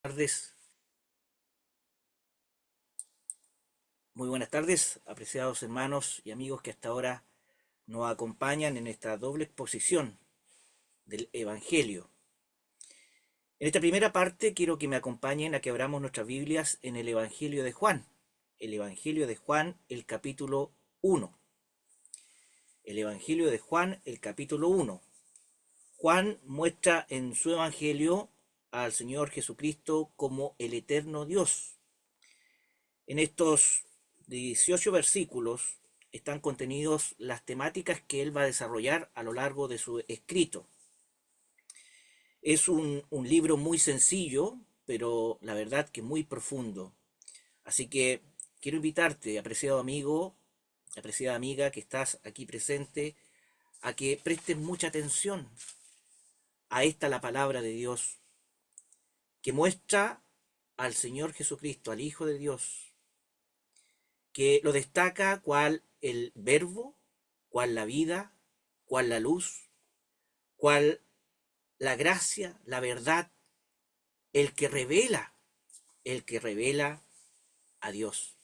Tardes. Muy buenas tardes, apreciados hermanos y amigos que hasta ahora nos acompañan en esta doble exposición del Evangelio. En esta primera parte quiero que me acompañen a que abramos nuestras Biblias en el Evangelio de Juan. El Evangelio de Juan, el capítulo 1. El Evangelio de Juan, el capítulo 1. Juan muestra en su Evangelio al Señor Jesucristo como el eterno Dios. En estos 18 versículos están contenidos las temáticas que él va a desarrollar a lo largo de su escrito. Es un libro muy sencillo, pero la verdad que muy profundo. Así que quiero invitarte, apreciado amigo, apreciada amiga que estás aquí presente, a que prestes mucha atención a esta la palabra de Dios, que muestra al Señor Jesucristo, al Hijo de Dios, que lo destaca cual el verbo, cual la vida, cual la luz, cual la gracia, la verdad, el que revela, el que revela a Dios.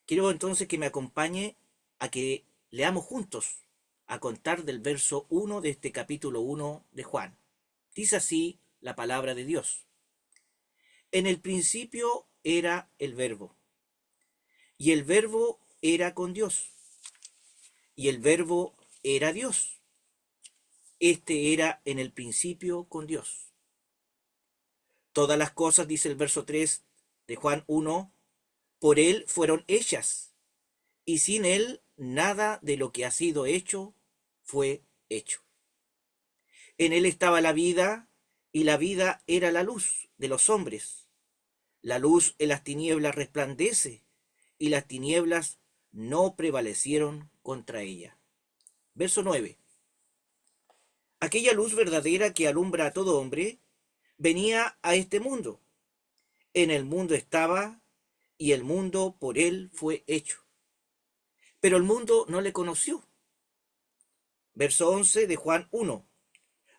Quiero entonces que me acompañe a que leamos juntos, a contar del verso 1 de este capítulo 1 de Juan. Dice así la palabra de Dios. En el principio era el verbo, y el verbo era con Dios, y el verbo era Dios. Este era en el principio con Dios. Todas las cosas, dice el verso 3 de Juan 1, por Él fueron hechas, y sin Él nada de lo que ha sido hecho fue hecho. En Él estaba la vida, y la vida era la luz de los hombres. La luz en las tinieblas resplandece, y las tinieblas no prevalecieron contra ella. Verso 9. Aquella luz verdadera que alumbra a todo hombre venía a este mundo. En el mundo estaba, y el mundo por él fue hecho. Pero el mundo no le conoció. Verso 11 de Juan 1.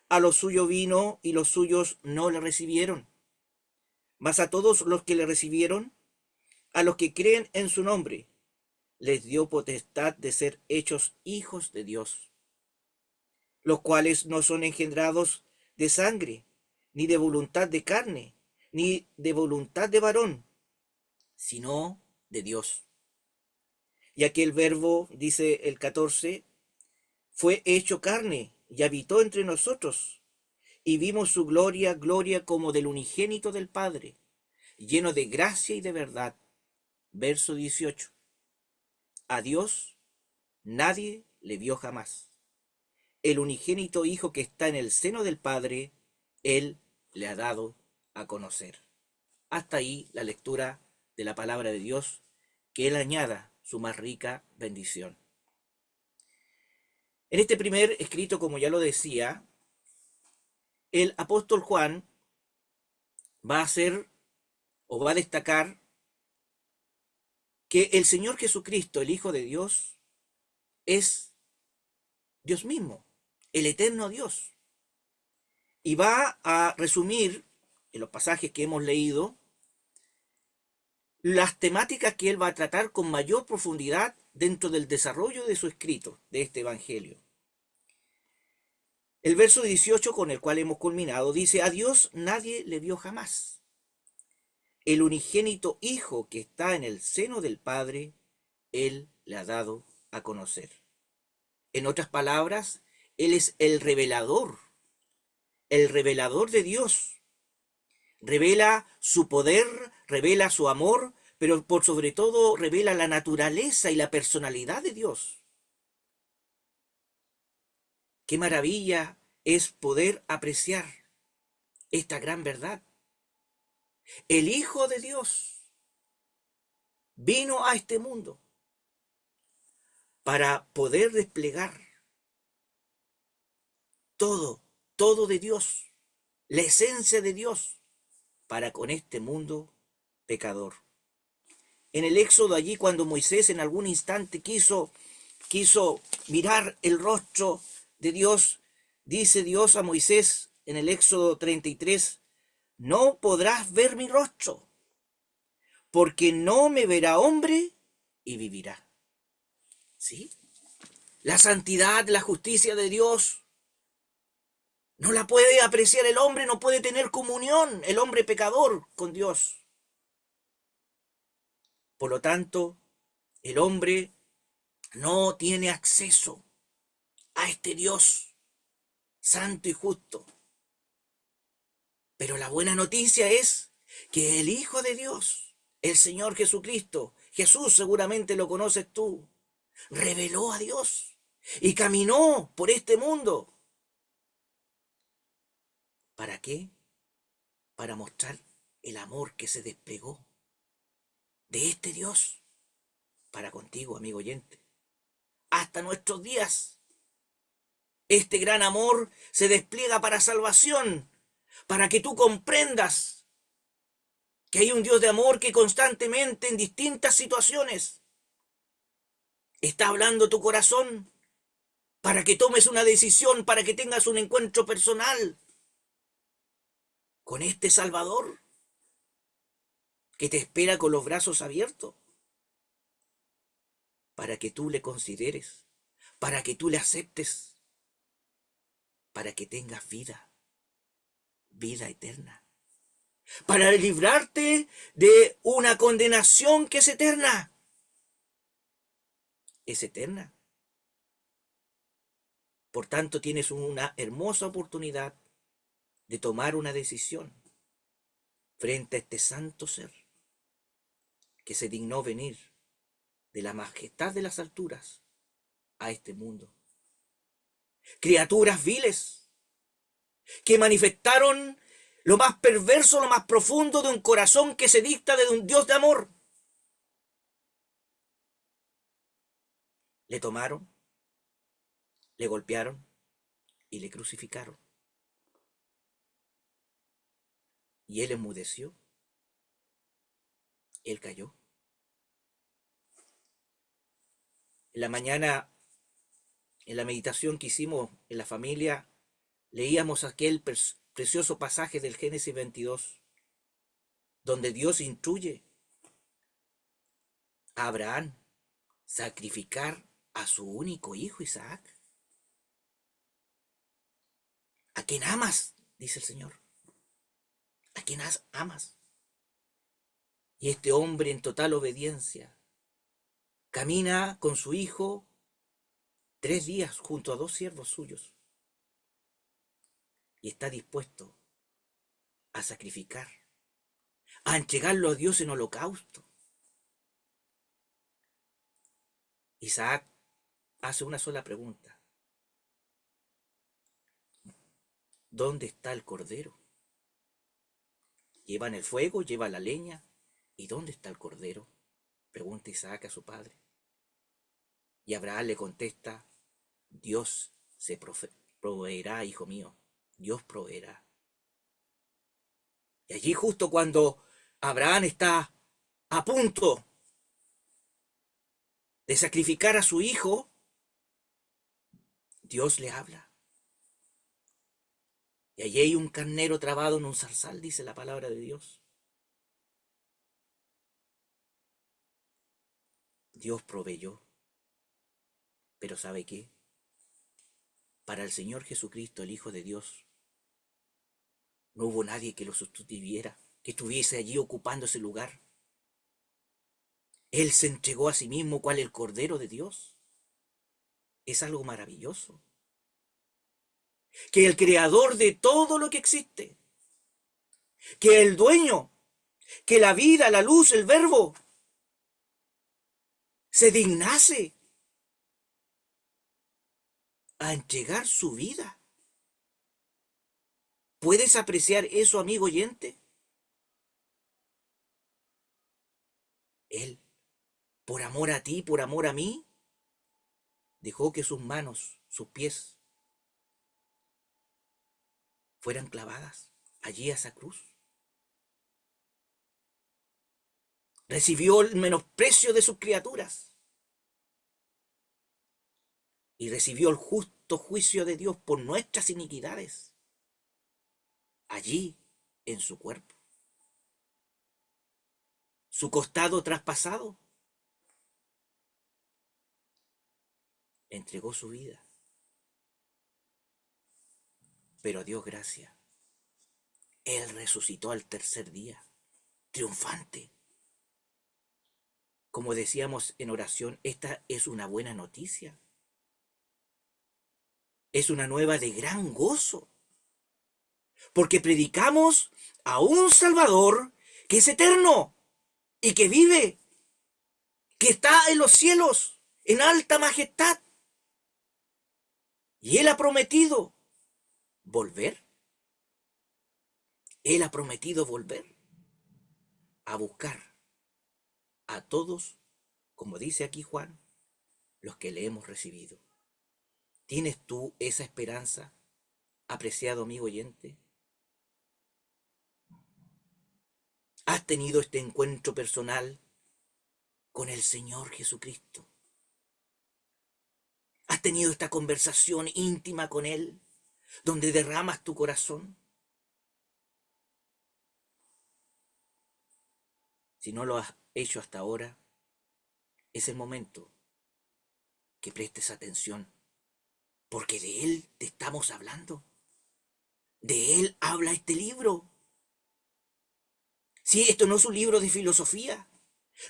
A lo suyo vino, y los suyos no le recibieron. Mas a todos los que le recibieron, a los que creen en su nombre, les dio potestad de ser hechos hijos de Dios, los cuales no son engendrados de sangre, ni de voluntad de carne, ni de voluntad de varón, sino de Dios. Y aquel verbo, dice el 14, fue hecho carne y habitó entre nosotros, y vimos su gloria, gloria como del unigénito del Padre, lleno de gracia y de verdad. Verso 18. A Dios nadie le vio jamás. El unigénito Hijo que está en el seno del Padre, Él le ha dado a conocer. Hasta ahí la lectura de la palabra de Dios, que Él añada su más rica bendición. En este primer escrito, como ya lo decía, el apóstol Juan va a hacer o va a destacar que el Señor Jesucristo, el Hijo de Dios, es Dios mismo, el eterno Dios. Y va a resumir en los pasajes que hemos leído las temáticas que él va a tratar con mayor profundidad dentro del desarrollo de su escrito, de este Evangelio. El verso 18 con el cual hemos culminado dice, a Dios nadie le vio jamás. El unigénito Hijo que está en el seno del Padre, Él le ha dado a conocer. En otras palabras, Él es el revelador de Dios. Revela su poder, revela su amor, pero por sobre todo revela la naturaleza y la personalidad de Dios. Qué maravilla es poder apreciar esta gran verdad. El Hijo de Dios vino a este mundo para poder desplegar todo, todo de Dios, la esencia de Dios, para con este mundo pecador. En el Éxodo allí cuando Moisés en algún instante quiso mirar el rostro de Dios, dice Dios a Moisés en el Éxodo 33, no podrás ver mi rostro, porque no me verá hombre y vivirá. ¿Sí? La santidad, la justicia de Dios no la puede apreciar el hombre, no puede tener comunión el hombre pecador con Dios. Por lo tanto, el hombre no tiene acceso a este Dios santo y justo. Pero la buena noticia es que el Hijo de Dios, el Señor Jesucristo, Jesús seguramente lo conoces tú, reveló a Dios y caminó por este mundo. ¿Para qué? Para mostrar el amor que se desplegó de este Dios para contigo, amigo oyente. Hasta nuestros días, este gran amor se despliega para salvación, para que tú comprendas que hay un Dios de amor que constantemente en distintas situaciones está hablando tu corazón para que tomes una decisión, para que tengas un encuentro personal con este Salvador que te espera con los brazos abiertos, para que tú le consideres, para que tú le aceptes, para que tengas vida, vida eterna, para librarte de una condenación que es eterna. Es eterna. Por tanto, tienes una hermosa oportunidad de tomar una decisión frente a este santo ser que se dignó venir de la majestad de las alturas a este mundo. Criaturas viles que manifestaron lo más perverso, lo más profundo de un corazón que se dicta de un Dios de amor. Le tomaron, le golpearon y le crucificaron. Y él enmudeció, él cayó. En la mañana, en la meditación que hicimos en la familia, leíamos aquel precioso pasaje del Génesis 22, donde Dios instruye a Abraham sacrificar a su único hijo Isaac. ¿A quién amas? Dice el Señor. ¿A quién amas? Y este hombre en total obediencia camina con su hijo 3 días junto a 2 siervos suyos y está dispuesto a sacrificar, a entregarlo a Dios en holocausto. Isaac hace una sola pregunta: ¿dónde está el cordero? Llevan el fuego, lleva la leña. ¿Y dónde está el cordero?, pregunta Isaac a su padre. Y Abraham le contesta: Dios se proveerá, hijo mío, Dios proveerá. Y allí, justo cuando Abraham está a punto de sacrificar a su hijo, Dios le habla. Y allí hay un carnero trabado en un zarzal, dice la palabra de Dios. Dios proveyó. Pero ¿sabe qué? Para el Señor Jesucristo, el Hijo de Dios, no hubo nadie que lo sustituyera, que estuviese allí ocupando ese lugar. Él se entregó a sí mismo, cual el Cordero de Dios. Es algo maravilloso. Que el creador de todo lo que existe, que el dueño, que la vida, la luz, el verbo, se dignase a entregar su vida. ¿Puedes apreciar eso, amigo oyente? Él, por amor a ti, por amor a mí, dejó que sus manos, sus pies, fueran clavadas allí a esa cruz. Recibió el menosprecio de sus criaturas y recibió el justo juicio de Dios por nuestras iniquidades. Allí, en su cuerpo, su costado traspasado, entregó su vida. Pero a Dios gracias, Él resucitó al tercer día, triunfante. Como decíamos en oración, esta es una buena noticia. Es una nueva de gran gozo, porque predicamos a un Salvador que es eterno y que vive, que está en los cielos, en alta majestad. Y Él ha prometido volver. Él ha prometido volver a buscar a todos, como dice aquí Juan, los que le hemos recibido. ¿Tienes tú esa esperanza, apreciado amigo oyente? ¿Has tenido este encuentro personal con el Señor Jesucristo? ¿Has tenido esta conversación íntima con Él, donde derramas tu corazón? Si no lo has hecho hasta ahora, es el momento que prestes atención, porque de Él te estamos hablando. De Él habla este libro. Sí, esto no es un libro de filosofía,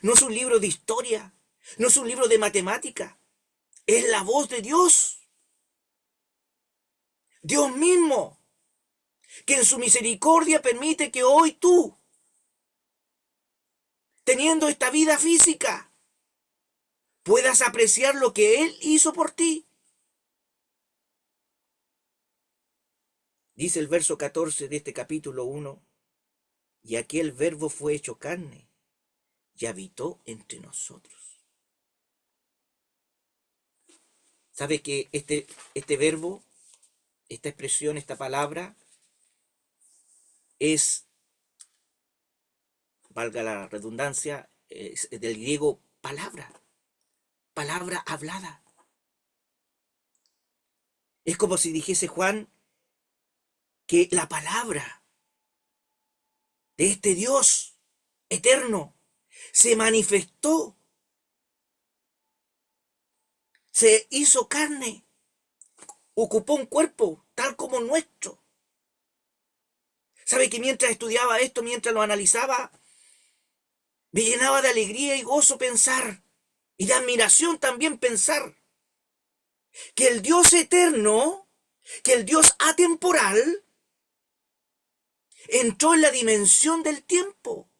no es un libro de historia, no es un libro de matemática, es la voz de Dios. Dios mismo, que en su misericordia permite que hoy tú, teniendo esta vida física, puedas apreciar lo que Él hizo por ti. Dice el verso 14 de este capítulo 1, y aquel verbo fue hecho carne y habitó entre nosotros. ¿Sabe que este verbo, esta expresión, esta palabra, es, valga la redundancia, es del griego palabra, palabra hablada? Es como si dijese Juan que la palabra de este Dios eterno se manifestó, se hizo carne, ocupó un cuerpo tal como nuestro. ¿Sabe que mientras estudiaba esto, mientras lo analizaba, me llenaba de alegría y gozo pensar, y de admiración también pensar, que el Dios eterno, que el Dios atemporal, entró en la dimensión del tiempo,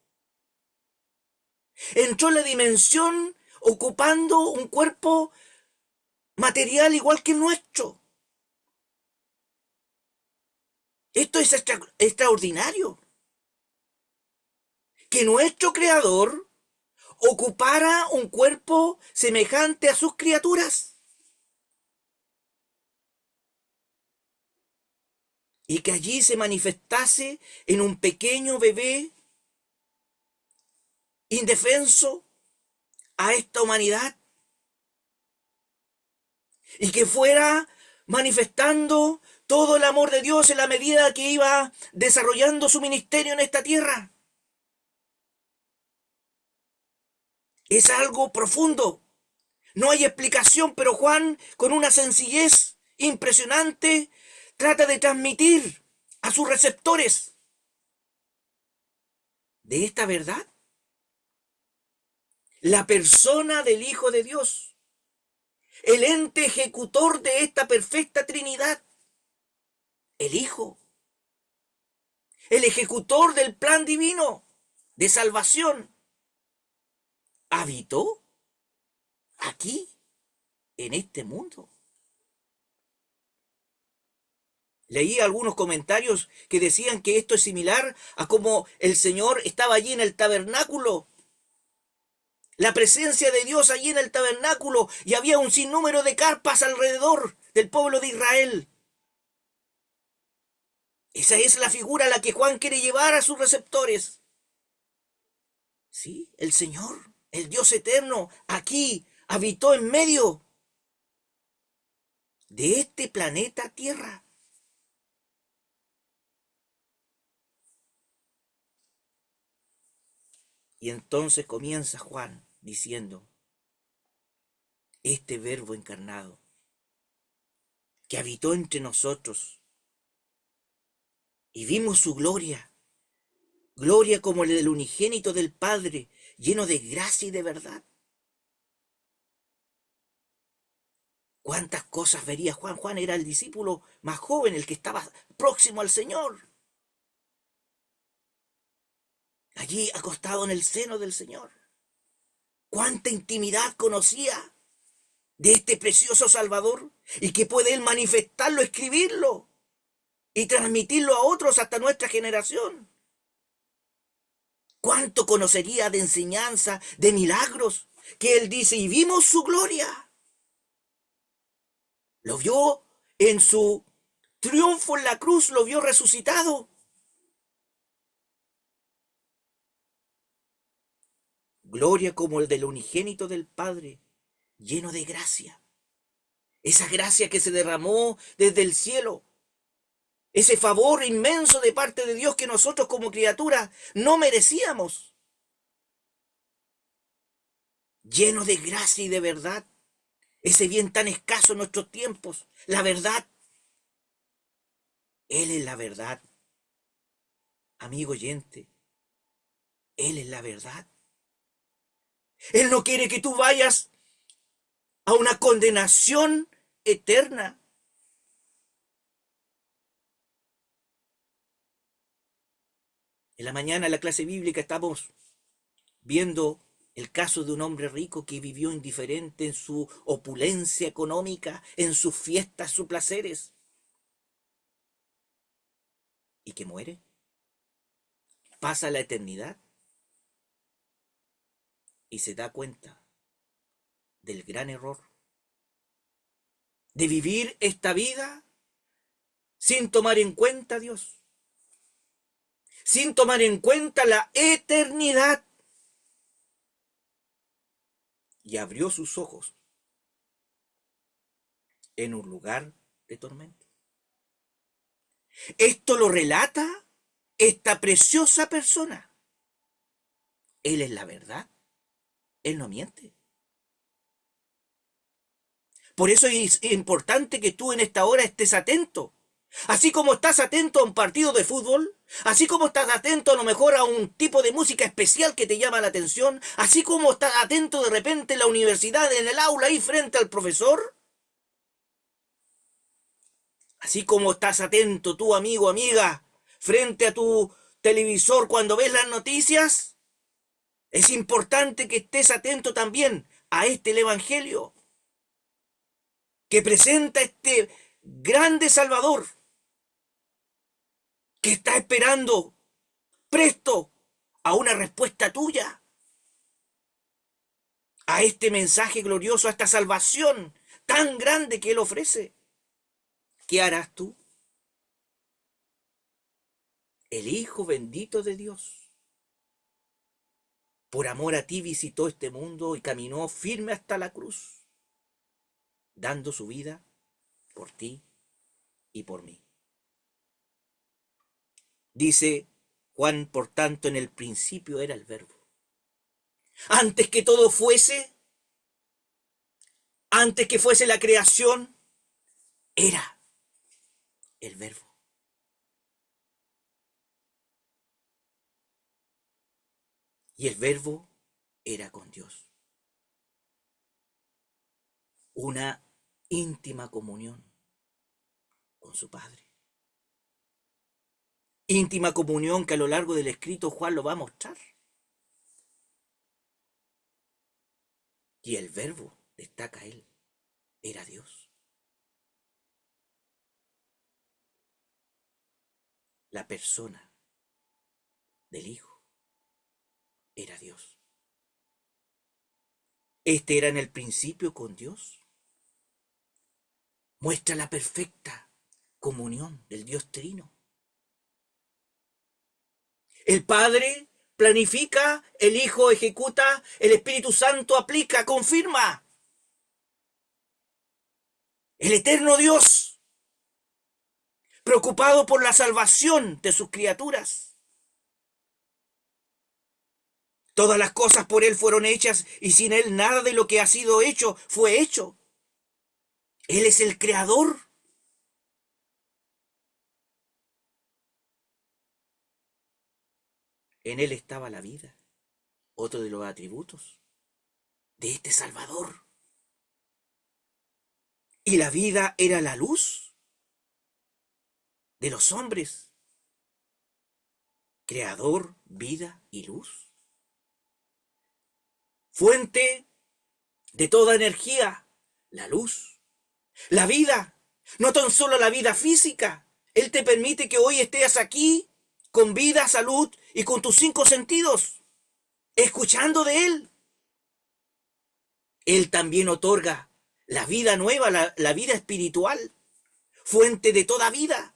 entró en la dimensión ocupando un cuerpo material igual que el nuestro. Esto es extraordinario. Que nuestro Creador ocupara un cuerpo semejante a sus criaturas. Y que allí se manifestase en un pequeño bebé indefenso a esta humanidad. Y que fuera manifestando todo el amor de Dios en la medida que iba desarrollando su ministerio en esta tierra. Es algo profundo. No hay explicación, pero Juan, con una sencillez impresionante, trata de transmitir a sus receptores de esta verdad la persona del Hijo de Dios, el ente ejecutor de esta perfecta Trinidad, el Hijo, el ejecutor del plan divino de salvación, habitó aquí, en este mundo. Leí algunos comentarios que decían que esto es similar a cómo el Señor estaba allí en el tabernáculo, la presencia de Dios allí en el tabernáculo, y había un sinnúmero de carpas alrededor del pueblo de Israel. Esa es la figura a la que Juan quiere llevar a sus receptores. Sí, el Señor, el Dios eterno, aquí habitó en medio de este planeta Tierra. Y entonces comienza Juan diciendo, este verbo encarnado que habitó entre nosotros y vimos su gloria, gloria como la del unigénito del Padre, lleno de gracia y de verdad. ¿Cuántas cosas vería Juan? Juan era el discípulo más joven, el que estaba próximo al Señor. Allí acostado en el seno del Señor. ¿Cuánta intimidad conocía de este precioso Salvador? Y que puede él manifestarlo, escribirlo y transmitirlo a otros hasta nuestra generación. ¿Cuánto conocería de enseñanza, de milagros? Que él dice, y vimos su gloria. Lo vio en su triunfo en la cruz, lo vio resucitado. Gloria como el del unigénito del Padre, lleno de gracia. Esa gracia que se derramó desde el cielo. Ese favor inmenso de parte de Dios que nosotros como criaturas no merecíamos. Lleno de gracia y de verdad. Ese bien tan escaso en nuestros tiempos. La verdad. Él es la verdad. Amigo oyente. Él es la verdad. Él no quiere que tú vayas a una condenación eterna. En la mañana en la clase bíblica estamos viendo el caso de un hombre rico que vivió indiferente en su opulencia económica, en sus fiestas, sus placeres, y que muere. Pasa la eternidad y se da cuenta del gran error de vivir esta vida sin tomar en cuenta a Dios, sin tomar en cuenta la eternidad. Y abrió sus ojos en un lugar de tormento. Esto lo relata esta preciosa persona. Él es la verdad. Él no miente. Por eso es importante que tú en esta hora estés atento. Así como estás atento a un partido de fútbol, así como estás atento a lo mejor a un tipo de música especial que te llama la atención, así como estás atento de repente en la universidad, en el aula, ahí frente al profesor, así como estás atento tú, amigo, amiga, frente a tu televisor cuando ves las noticias, es importante que estés atento también a el Evangelio que presenta este grande Salvador que está esperando presto a una respuesta tuya, a este mensaje glorioso, a esta salvación tan grande que Él ofrece. ¿Qué harás tú? El Hijo bendito de Dios, por amor a ti, visitó este mundo y caminó firme hasta la cruz, dando su vida por ti y por mí. Dice Juan, por tanto, en el principio era el Verbo. Antes que todo fuese, antes que fuese la creación, era el Verbo. Y el Verbo era con Dios. Una íntima comunión con su Padre. Íntima comunión que a lo largo del escrito Juan lo va a mostrar. Y el Verbo, destaca él, era Dios. La persona del Hijo era Dios. Este era en el principio con Dios. Muestra la perfecta comunión del Dios Trino. El Padre planifica, el Hijo ejecuta, el Espíritu Santo aplica, confirma. El eterno Dios, preocupado por la salvación de sus criaturas, Todas las cosas por Él fueron hechas y sin Él nada de lo que ha sido hecho fue hecho. Él es el creador. En Él estaba la vida, otro de los atributos de este Salvador. Y la vida era la luz de los hombres. Creador, vida y luz. Fuente de toda energía, la luz. La vida, no tan solo la vida física. Él te permite que hoy estés aquí con vida, salud y con tus 5 sentidos, escuchando de Él. Él también otorga la vida nueva, la vida espiritual, fuente de toda vida.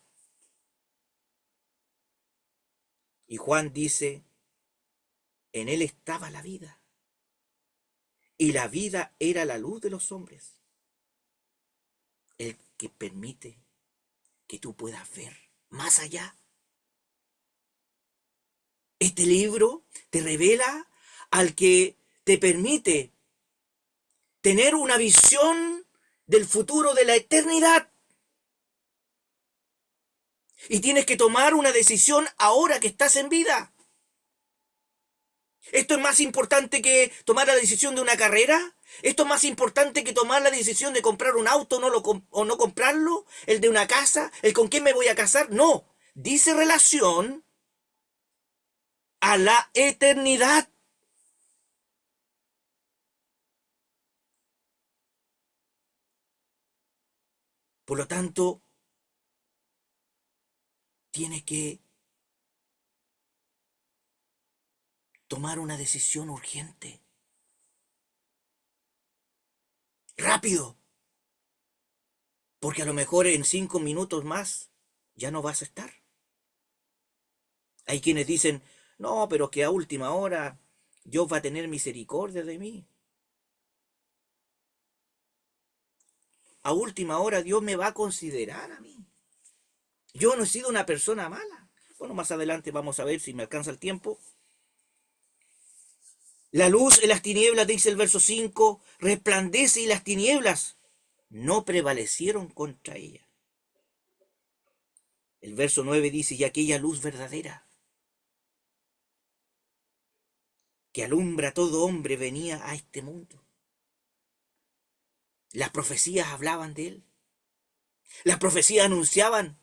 Y Juan dice, en Él estaba la vida, y la vida era la luz de los hombres. El que permite que tú puedas ver más allá. Este libro te revela al que te permite tener una visión del futuro de la eternidad. Y tienes que tomar una decisión ahora que estás en vida. ¿Esto es más importante que tomar la decisión de una carrera? ¿Esto es más importante que tomar la decisión de comprar un auto o no comprarlo? ¿El de una casa? ¿El con quién me voy a casar? No. Dice relación a la eternidad. Por lo tanto, tienes que tomar una decisión urgente. Rápido. Porque a lo mejor en 5 minutos más ya no vas a estar. Hay quienes dicen, no, pero que a última hora Dios va a tener misericordia de mí. A última hora Dios me va a considerar a mí. Yo no he sido una persona mala. Bueno, más adelante vamos a ver si me alcanza el tiempo. La luz en las tinieblas, dice el verso 5, resplandece y las tinieblas no prevalecieron contra ella. El verso 9 dice, y aquella luz verdadera que alumbra a todo hombre venía a este mundo. Las profecías hablaban de él. Las profecías anunciaban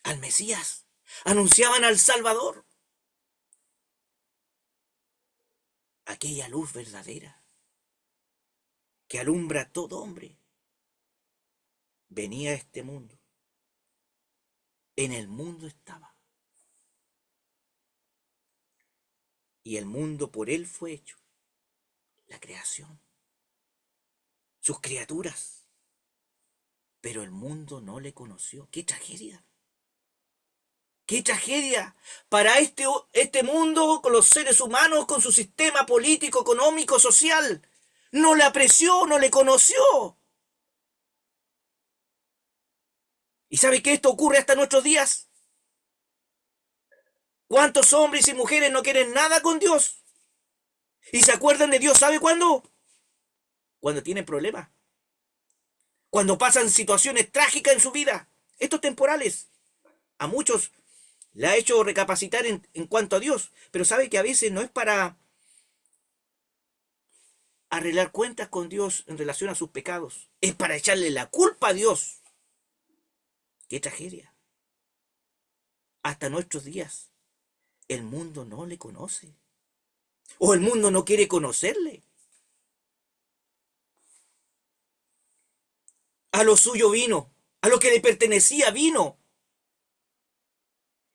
al Mesías, anunciaban al Salvador. Aquella luz verdadera que alumbra a todo hombre venía a este mundo. En el mundo estaba. Y el mundo por él fue hecho. La creación. Sus criaturas. Pero el mundo no le conoció. ¡Qué tragedia! ¡Qué tragedia! Para este mundo, con los seres humanos, con su sistema político, económico, social. No le apreció, no le conoció. ¿Y sabe que esto ocurre hasta nuestros días? ¿Cuántos hombres y mujeres no quieren nada con Dios? ¿Y se acuerdan de Dios? ¿Sabe cuándo? Cuando tienen problemas. Cuando pasan situaciones trágicas en su vida. Estos temporales. A muchos le ha hecho recapacitar en cuanto a Dios. Pero sabe que a veces no es para arreglar cuentas con Dios en relación a sus pecados. Es para echarle la culpa a Dios. ¡Qué tragedia! Hasta nuestros días. El mundo no le conoce. O el mundo no quiere conocerle. A lo suyo vino. A lo que le pertenecía vino.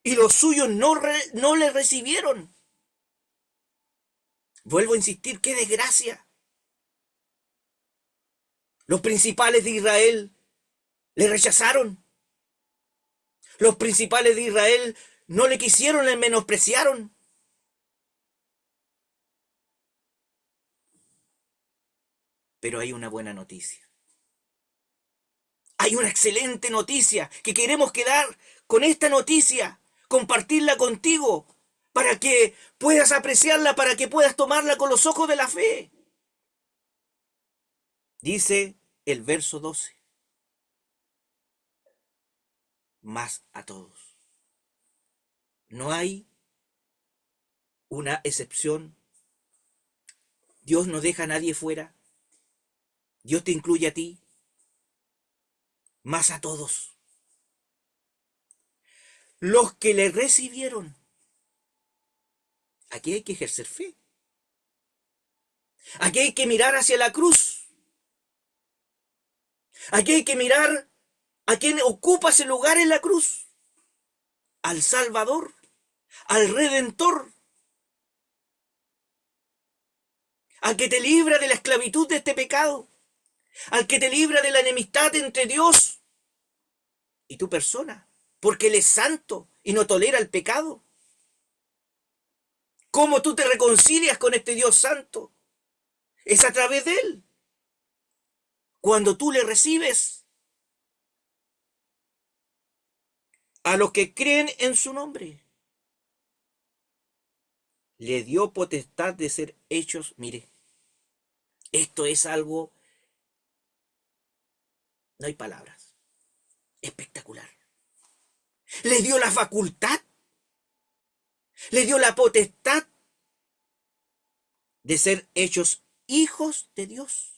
Y los suyos no le recibieron. Vuelvo a insistir, qué desgracia. Los principales de Israel le rechazaron. Los principales de Israel no le quisieron, le menospreciaron. Pero hay una buena noticia. Hay una excelente noticia que queremos quedar con esta noticia, compartirla contigo, para que puedas apreciarla, para que puedas tomarla con los ojos de la fe. Dice el verso 12, más a todos. No hay una excepción. Dios no deja a nadie fuera. Dios te incluye a ti, más a todos. Los que le recibieron. Aquí hay que ejercer fe. Aquí hay que mirar hacia la cruz. Aquí hay que mirar a quien ocupa ese lugar en la cruz. Al Salvador, al Redentor, al que te libra de la esclavitud de este pecado, al que te libra de la enemistad entre Dios y tu persona, porque Él es santo y no tolera el pecado. ¿Cómo tú te reconcilias con este Dios santo? Es a través de Él. Cuando tú le recibes, a los que creen en su nombre, le dio potestad de ser hechos, mire, esto es algo, no hay palabras, espectacular. Le dio la facultad, le dio la potestad de ser hechos hijos de Dios.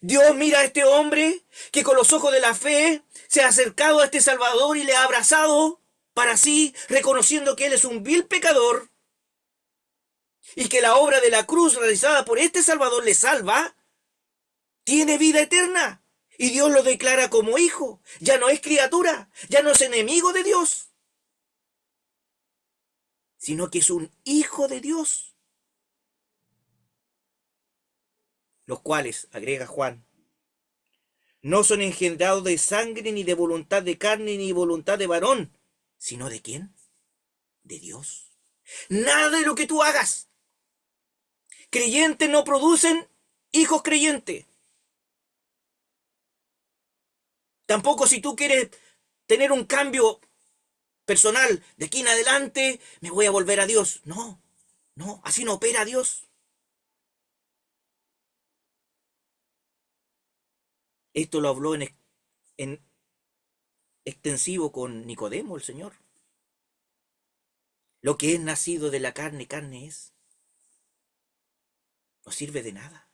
Dios mira a este hombre que con los ojos de la fe se ha acercado a este Salvador y le ha abrazado para sí, reconociendo que Él es un vil pecador y que la obra de la cruz realizada por este Salvador le salva, tiene vida eterna. Y Dios lo declara como hijo. Ya no es criatura, ya no es enemigo de Dios, sino que es un hijo de Dios. Los cuales, agrega Juan, no son engendrados de sangre, ni de voluntad de carne, ni voluntad de varón, sino ¿de quién? De Dios. Nada de lo que tú hagas, creyentes, no producen hijos creyentes. Tampoco si tú quieres tener un cambio personal, de aquí en adelante me voy a volver a Dios. No, no, así no opera Dios. Esto lo habló en extensivo con Nicodemo, el Señor. Lo que es nacido de la carne, carne es. No sirve de nada.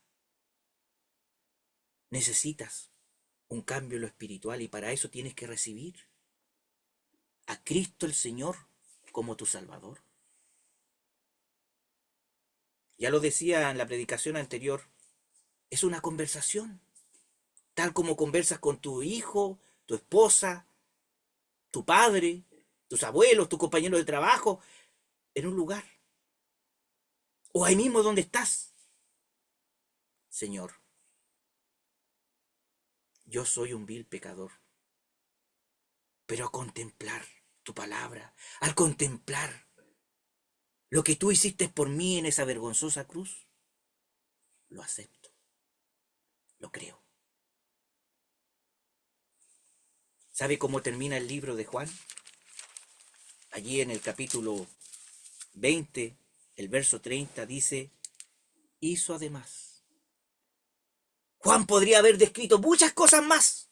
Necesitas un cambio en lo espiritual y para eso tienes que recibir a Cristo el Señor como tu Salvador. Ya lo decía en la predicación anterior, es una conversación, tal como conversas con tu hijo, tu esposa, tu padre, tus abuelos, tu compañero de trabajo, en un lugar. O ahí mismo donde estás. Señor, yo soy un vil pecador, pero a contemplar tu palabra, al contemplar lo que tú hiciste por mí en esa vergonzosa cruz, lo acepto, lo creo. ¿Sabe cómo termina el libro de Juan? Allí en el capítulo 20, el verso 30 dice, hizo además. Juan podría haber descrito muchas cosas más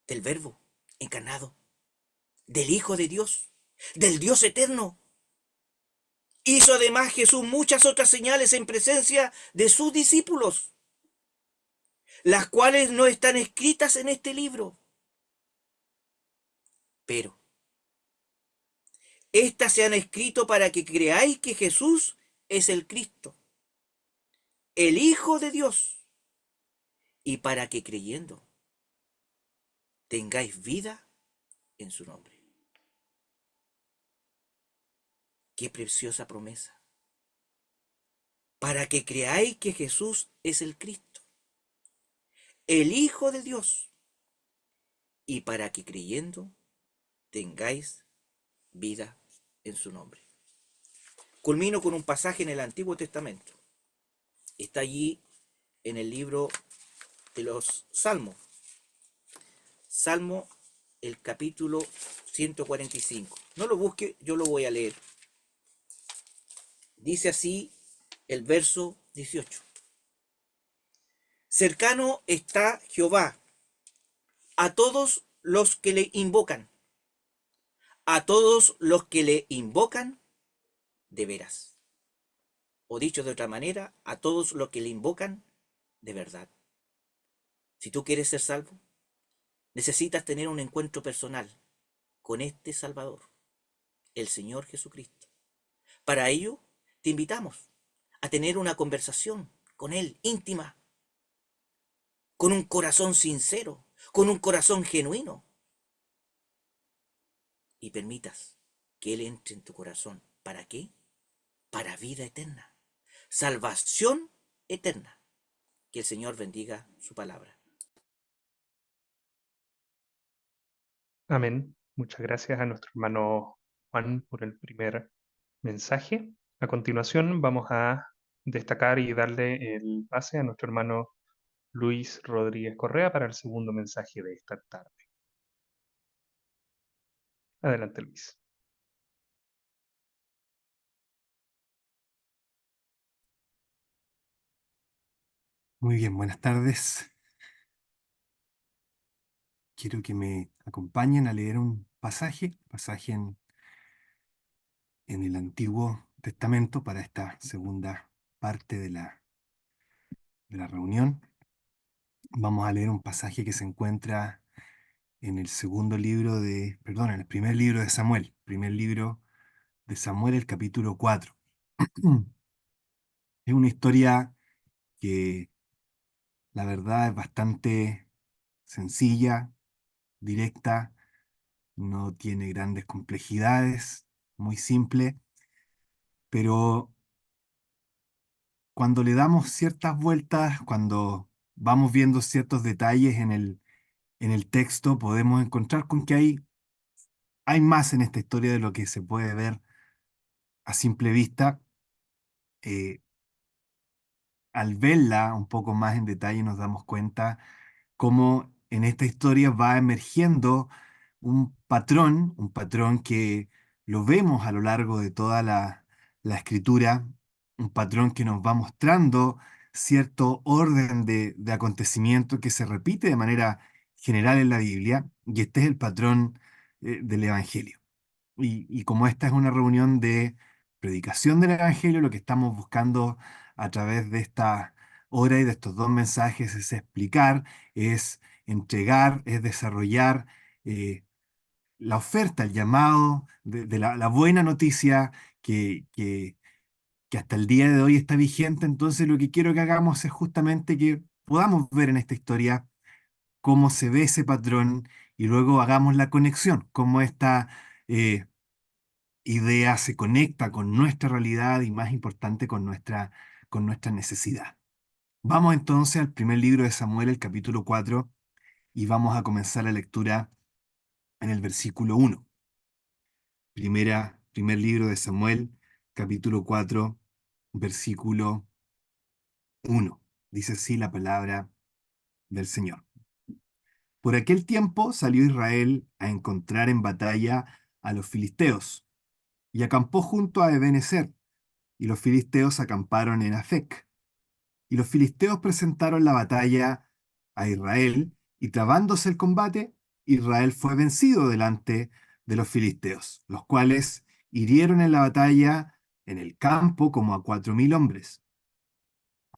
del Verbo encarnado, del Hijo de Dios, del Dios eterno. Hizo además Jesús muchas otras señales en presencia de sus discípulos, las cuales no están escritas en este libro. Pero estas se han escrito para que creáis que Jesús es el Cristo, el Hijo de Dios, y para que creyendo tengáis vida en su nombre. Qué preciosa promesa. Para que creáis que Jesús es el Cristo, el Hijo de Dios, y para que creyendo tengáis vida en su nombre. Culmino con un pasaje en el Antiguo Testamento. Está allí en el libro de los Salmos. Salmo, el capítulo 145. No lo busque, yo lo voy a leer. Dice así el verso 18. Cercano está Jehová a todos los que le invocan, a todos los que le invocan de veras. O dicho de otra manera, a todos los que le invocan de verdad. Si tú quieres ser salvo, necesitas tener un encuentro personal con este Salvador, el Señor Jesucristo. Para ello, te invitamos a tener una conversación con Él íntima, con un corazón sincero, con un corazón genuino, y permitas que Él entre en tu corazón. ¿Para qué? Para vida eterna, salvación eterna. Que el Señor bendiga su palabra. Amén. Muchas gracias a nuestro hermano Juan por el primer mensaje. A continuación vamos a destacar y darle el pase a nuestro hermano Luis Rodríguez Correa para el segundo mensaje de esta tarde. Adelante, Luis. Muy bien, buenas tardes. Quiero que me acompañen a leer un pasaje en el Antiguo Testamento para esta segunda parte de la reunión. Vamos a leer un pasaje que se encuentra en el en el primer libro de Samuel, el capítulo 4. Es una historia que la verdad es bastante sencilla, directa, no tiene grandes complejidades, muy simple, pero cuando le damos ciertas vueltas, cuando vamos viendo ciertos detalles en el texto, podemos encontrar con que hay más en esta historia de lo que se puede ver a simple vista. Eh, Al verla un poco más en detalle nos damos cuenta cómo en esta historia va emergiendo un patrón que lo vemos a lo largo de toda la escritura, un patrón que nos va mostrando cierto orden de acontecimientos que se repite de manera general en la Biblia, y este es el patrón del Evangelio. Y como esta es una reunión de predicación del Evangelio, lo que estamos buscando a través de esta hora y de estos dos mensajes es explicar, es entregar, es desarrollar la oferta, el llamado de la buena noticia que hasta el día de hoy está vigente. Entonces lo que quiero que hagamos es justamente que podamos ver en esta historia cómo se ve ese patrón y luego hagamos la conexión, cómo esta idea se conecta con nuestra realidad y, más importante, con nuestra necesidad. Vamos entonces al primer libro de Samuel, el capítulo 4, y vamos a comenzar la lectura en el versículo 1. Primer libro de Samuel, capítulo 4, versículo 1. Dice así la palabra del Señor. Por aquel tiempo salió Israel a encontrar en batalla a los filisteos y acampó junto a Ebenezer, y los filisteos acamparon en Afec. Y los filisteos presentaron la batalla a Israel, y trabándose el combate, Israel fue vencido delante de los filisteos, los cuales hirieron en la batalla en el campo como a 4000 hombres.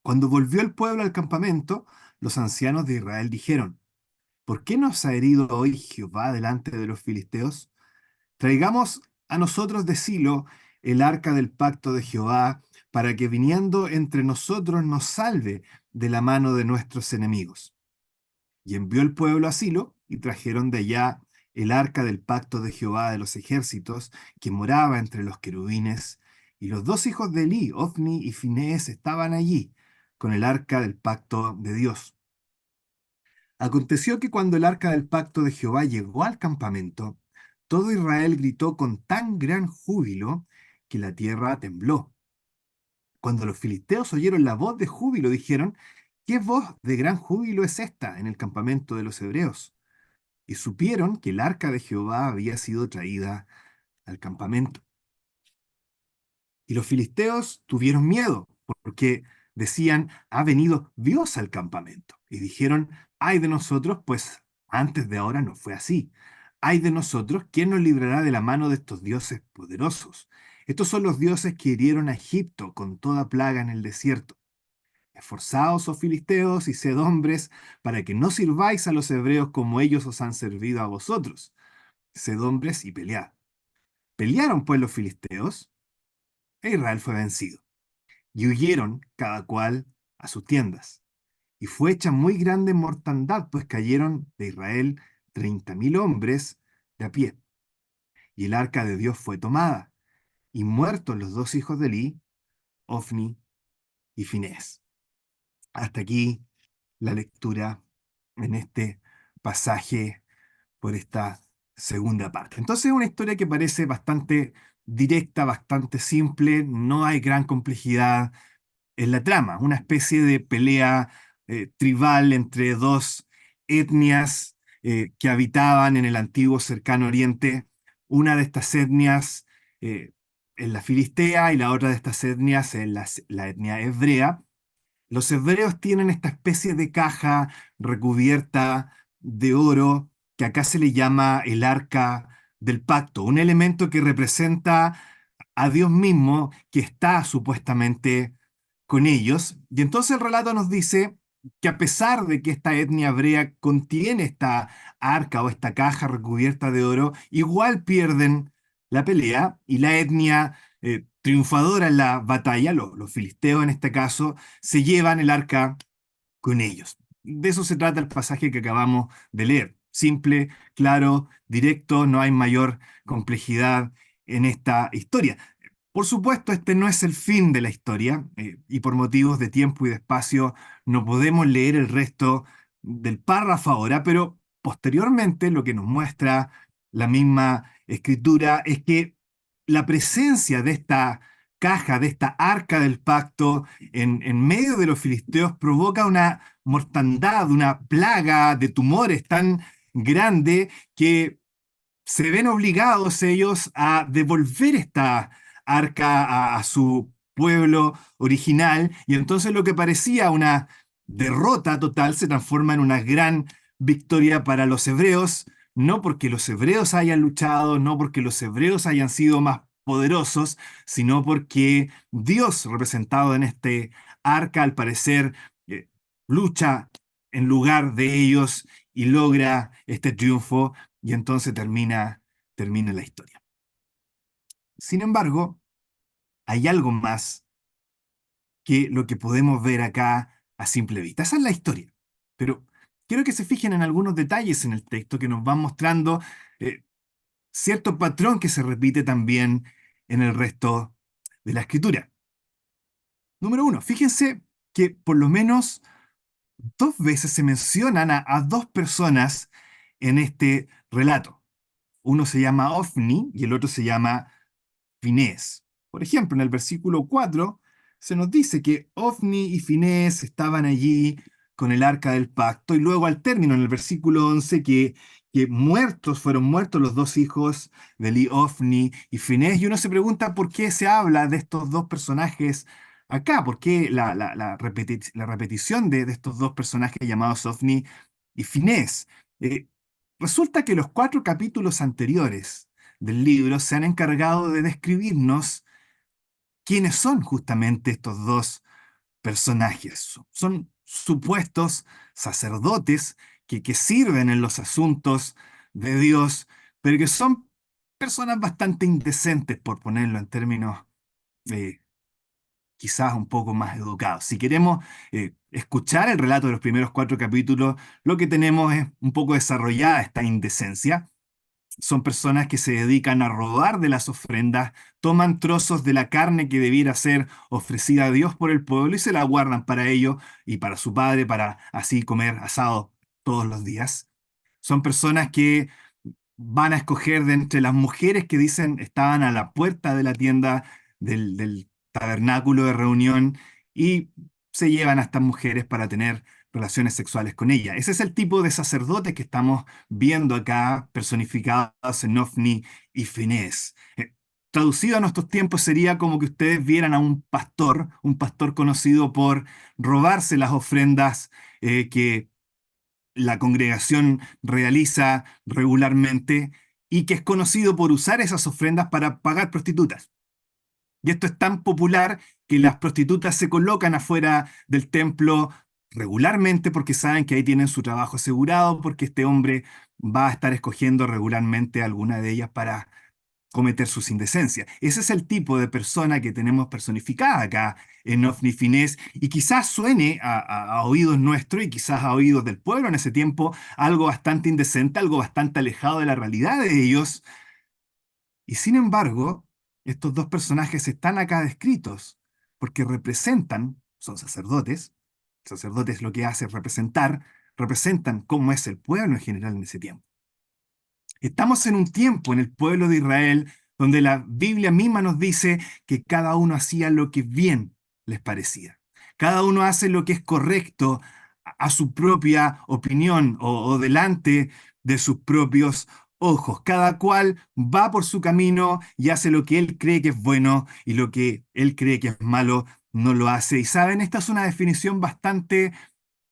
Cuando volvió el pueblo al campamento, los ancianos de Israel dijeron: ¿Por qué nos ha herido hoy Jehová delante de los filisteos? Traigamos a nosotros de Silo el arca del pacto de Jehová, para que viniendo entre nosotros nos salve de la mano de nuestros enemigos. Y envió el pueblo a Silo, y trajeron de allá el arca del pacto de Jehová de los ejércitos, que moraba entre los querubines, y los dos hijos de Elí, Ofni y Finés, estaban allí, con el arca del pacto de Dios. Aconteció que cuando el arca del pacto de Jehová llegó al campamento, todo Israel gritó con tan gran júbilo que la tierra tembló. Cuando los filisteos oyeron la voz de júbilo, dijeron: ¿Qué voz de gran júbilo es esta en el campamento de los hebreos? y supieron que el arca de Jehová había sido traída al campamento. Y los filisteos tuvieron miedo, porque decían, ha venido Dios al campamento. Y dijeron, ay de nosotros, pues antes de ahora no fue así. Ay de nosotros, ¿quién nos librará de la mano de estos dioses poderosos? Estos son los dioses que hirieron a Egipto con toda plaga en el desierto. Esforzaos, oh filisteos, y sed hombres, para que no sirváis a los hebreos como ellos os han servido a vosotros. Sed hombres y pelead. Pelearon pues los filisteos, e Israel fue vencido. Y huyeron cada cual a sus tiendas. Y fue hecha muy grande mortandad, pues cayeron de Israel 30.000 hombres de a pie. Y el arca de Dios fue tomada, y muertos los dos hijos de Elí, Ofni y Finés. Hasta aquí la lectura en este pasaje por esta segunda parte. Entonces es una historia que parece bastante directa, bastante simple, no hay gran complejidad en la trama, una especie de pelea tribal entre dos etnias que habitaban en el antiguo cercano oriente. Una de estas etnias en la filistea y la otra de estas etnias en la etnia hebrea. Los hebreos tienen esta especie de caja recubierta de oro que acá se le llama el arca del pacto, un elemento que representa a Dios mismo que está supuestamente con ellos. Y entonces el relato nos dice que a pesar de que esta etnia hebrea contiene esta arca o esta caja recubierta de oro, igual pierden la pelea y la etnia triunfadora en la batalla, los filisteos en este caso, se llevan el arca con ellos. De eso se trata el pasaje que acabamos de leer. Simple, claro, directo, no hay mayor complejidad en esta historia. Por supuesto, este no es el fin de la historia y por motivos de tiempo y de espacio no podemos leer el resto del párrafo ahora, pero posteriormente lo que nos muestra la misma escritura es que la presencia de esta caja, de esta arca del pacto en medio de los filisteos provoca una mortandad, una plaga de tumores tan grande que se ven obligados ellos a devolver esta arca a su pueblo original, y entonces lo que parecía una derrota total se transforma en una gran victoria para los hebreos, no porque los hebreos hayan luchado, no porque los hebreos hayan sido más poderosos, sino porque Dios, representado en este arca, al parecer, lucha en lugar de ellos y logra este triunfo, y entonces termina la historia. Sin embargo, hay algo más que lo que podemos ver acá a simple vista. Esa es la historia. Pero quiero que se fijen en algunos detalles en el texto que nos van mostrando cierto patrón que se repite también en el resto de la escritura. Número uno, fíjense que por lo menos dos veces se mencionan a dos personas en este relato. Uno se llama Ofni y el otro se llama Finés. Por ejemplo, en el versículo 4 se nos dice que Ofni y Finés estaban allí con el arca del pacto, y luego al término, en el versículo 11, que fueron muertos los dos hijos de Eli, Ofni y Finés, y uno se pregunta por qué se habla de estos dos personajes acá, por qué la repetición de estos dos personajes llamados Ofni y Finés. Resulta que los 4 capítulos anteriores del libro se han encargado de describirnos quiénes son justamente estos dos personajes. Son supuestos sacerdotes que sirven en los asuntos de Dios, pero que son personas bastante indecentes, por ponerlo en términos quizás un poco más educados. Si queremos escuchar el relato de los primeros 4 capítulos, lo que tenemos es un poco desarrollada esta indecencia. Son personas que se dedican a robar de las ofrendas, toman trozos de la carne que debiera ser ofrecida a Dios por el pueblo y se la guardan para ellos y para su padre, para así comer asado todos los días. Son personas que van a escoger de entre las mujeres que dicen estaban a la puerta de la tienda del tabernáculo de reunión, y se llevan a estas mujeres para tener relaciones sexuales con ella. Ese es el tipo de sacerdote que estamos viendo acá personificados en Ofni y Finés. Traducido a nuestros tiempos sería como que ustedes vieran a un pastor conocido por robarse las ofrendas que la congregación realiza regularmente y que es conocido por usar esas ofrendas para pagar prostitutas. Y esto es tan popular que las prostitutas se colocan afuera del templo regularmente porque saben que ahí tienen su trabajo asegurado, porque este hombre va a estar escogiendo regularmente a alguna de ellas para cometer sus indecencias. Ese es el tipo de persona que tenemos personificada acá en Ofni Finés, y quizás suene a oídos nuestros y quizás a oídos del pueblo en ese tiempo algo bastante indecente, algo bastante alejado de la realidad de ellos. Y sin embargo, estos dos personajes están acá descritos porque representan, son sacerdotes. Sacerdotes lo que hace es representan cómo es el pueblo en general en ese tiempo. Estamos en un tiempo en el pueblo de Israel donde la Biblia misma nos dice que cada uno hacía lo que bien les parecía. Cada uno hace lo que es correcto a su propia opinión o delante de sus propios ojos. Cada cual va por su camino y hace lo que él cree que es bueno, y lo que él cree que es malo no lo hace. Y saben, esta es una definición bastante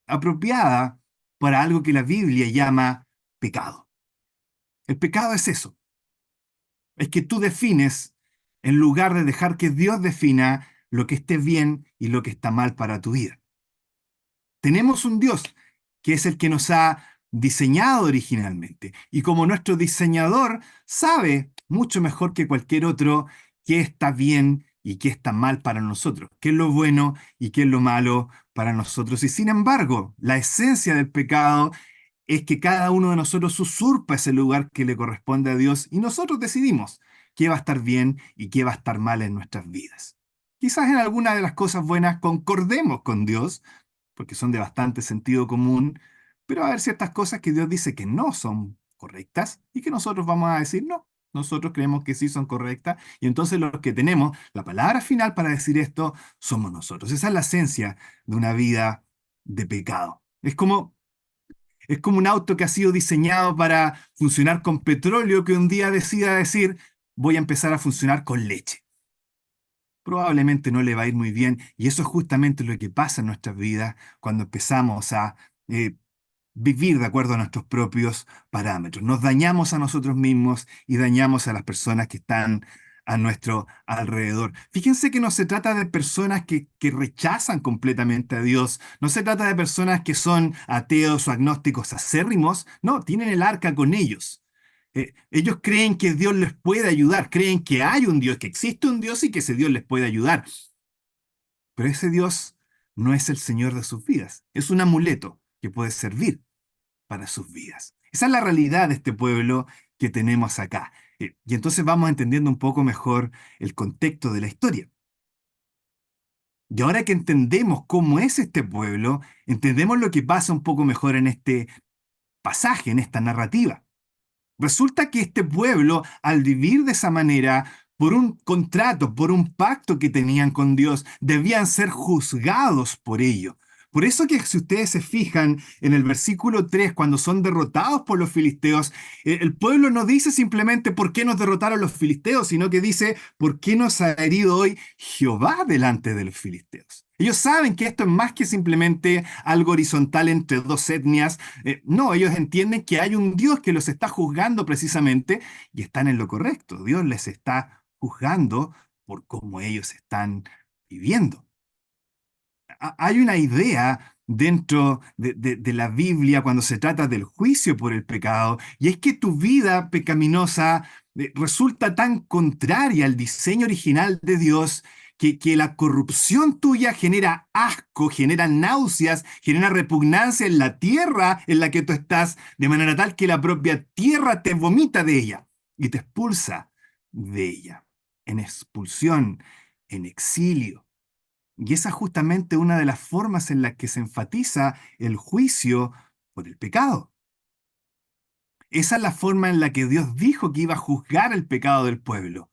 apropiada para algo que la Biblia llama pecado. El pecado es eso. Es que tú defines en lugar de dejar que Dios defina lo que esté bien y lo que está mal para tu vida. Tenemos un Dios que es el que nos ha diseñado originalmente. Y como nuestro diseñador sabe mucho mejor que cualquier otro qué está bien y qué está mal para nosotros, qué es lo bueno y qué es lo malo para nosotros. Y sin embargo, la esencia del pecado es que cada uno de nosotros usurpa ese lugar que le corresponde a Dios, y nosotros decidimos qué va a estar bien y qué va a estar mal en nuestras vidas. Quizás en alguna de las cosas buenas concordemos con Dios, porque son de bastante sentido común, pero va a haber ciertas cosas que Dios dice que no son correctas y que nosotros vamos a decir no. Nosotros creemos que sí son correctas, y entonces los que tenemos la palabra final para decir esto somos nosotros. Esa es la esencia de una vida de pecado. Es como un auto que ha sido diseñado para funcionar con petróleo, que un día decida decir, voy a empezar a funcionar con leche. Probablemente no le va a ir muy bien, y eso es justamente lo que pasa en nuestras vidas cuando empezamos a vivir de acuerdo a nuestros propios parámetros. Nos dañamos a nosotros mismos y dañamos a las personas que están a nuestro alrededor. Fíjense que no se trata de personas que rechazan completamente a Dios, no se trata de personas que son ateos o agnósticos acérrimos, no, tienen el arca con ellos. Ellos creen que Dios les puede ayudar, creen que hay un Dios, que existe un Dios y que ese Dios les puede ayudar. Pero ese Dios no es el Señor de sus vidas, es un amuleto que puede servir para sus vidas. Esa es la realidad de este pueblo que tenemos acá. Y entonces vamos entendiendo un poco mejor el contexto de la historia. Y ahora que entendemos cómo es este pueblo, entendemos lo que pasa un poco mejor en este pasaje, en esta narrativa. Resulta que este pueblo, al vivir de esa manera, por un contrato, por un pacto que tenían con Dios, debían ser juzgados por ello. Por eso que si ustedes se fijan en el versículo 3, cuando son derrotados por los filisteos, el pueblo no dice simplemente por qué nos derrotaron los filisteos, sino que dice por qué nos ha herido hoy Jehová delante de los filisteos. Ellos saben que esto es más que simplemente algo horizontal entre dos etnias. No, ellos entienden que hay un Dios que los está juzgando precisamente, y están en lo correcto. Dios les está juzgando por cómo ellos están viviendo. Hay una idea dentro de la Biblia cuando se trata del juicio por el pecado, y es que tu vida pecaminosa resulta tan contraria al diseño original de Dios que la corrupción tuya genera asco, genera náuseas, genera repugnancia en la tierra en la que tú estás, de manera tal que la propia tierra te vomita de ella y te expulsa de ella, en expulsión, en exilio. Y esa es justamente una de las formas en las que se enfatiza el juicio por el pecado. Esa es la forma en la que Dios dijo que iba a juzgar el pecado del pueblo,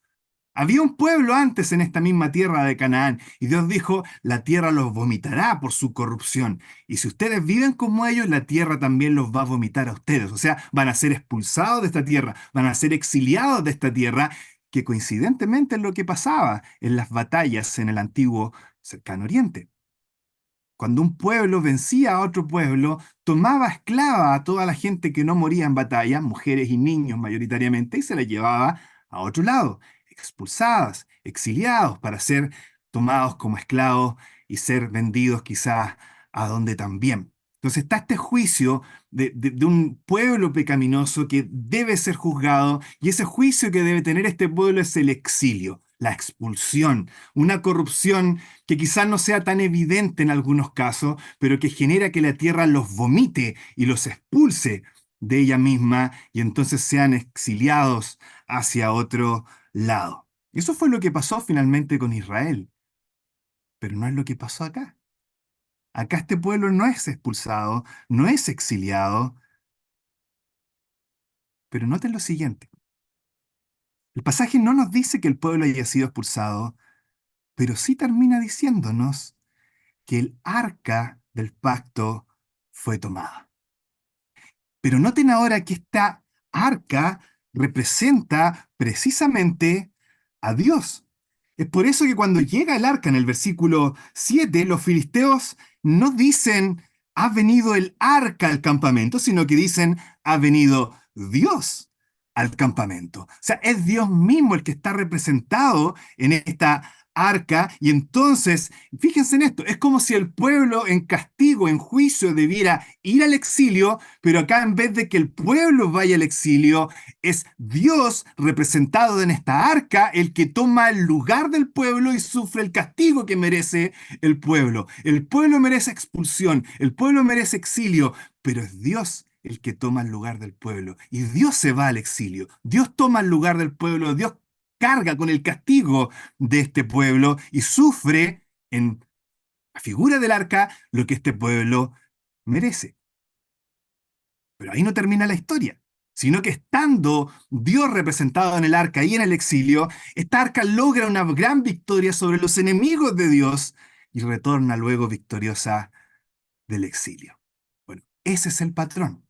Había un pueblo antes en esta misma tierra de Canaán y Dios dijo, la tierra los vomitará por su corrupción. Y si ustedes viven como ellos, la tierra también los va a vomitar a ustedes. O sea, van a ser expulsados de esta tierra, van a ser exiliados de esta tierra, que coincidentemente es lo que pasaba en las batallas en el antiguo cercano oriente. Cuando un pueblo vencía a otro pueblo, tomaba esclava a toda la gente que no moría en batalla, mujeres y niños mayoritariamente, y se la llevaba a otro lado, expulsadas, exiliados, para ser tomados como esclavos y ser vendidos quizás a donde también. Entonces está este juicio de un pueblo pecaminoso que debe ser juzgado, y ese juicio que debe tener este pueblo es el exilio, la expulsión, una corrupción que quizás no sea tan evidente en algunos casos, pero que genera que la tierra los vomite y los expulse de ella misma y entonces sean exiliados hacia otro lado. Eso fue lo que pasó finalmente con Israel, pero no es lo que pasó acá. Acá este pueblo no es expulsado, no es exiliado, pero noten lo siguiente. El pasaje no nos dice que el pueblo haya sido expulsado, pero sí termina diciéndonos que el arca del pacto fue tomada. Pero noten ahora que esta arca representa precisamente a Dios. Es por eso que cuando llega el arca en el versículo 7, los filisteos no dicen ha venido el arca al campamento, sino que dicen ha venido Dios al campamento. O sea, es Dios mismo el que está representado en esta arca, y entonces, fíjense en esto, es como si el pueblo en castigo, en juicio, debiera ir al exilio, pero acá en vez de que el pueblo vaya al exilio, es Dios representado en esta arca el que toma el lugar del pueblo y sufre el castigo que merece el pueblo. El pueblo merece expulsión, el pueblo merece exilio, pero es Dios el que toma el lugar del pueblo. Y Dios se va al exilio. Dios toma el lugar del pueblo. Dios carga con el castigo de este pueblo y sufre en la figura del arca lo que este pueblo merece. Pero ahí no termina la historia, sino que estando Dios representado en el arca y en el exilio, esta arca logra una gran victoria sobre los enemigos de Dios y retorna luego victoriosa del exilio. Bueno, ese es el patrón.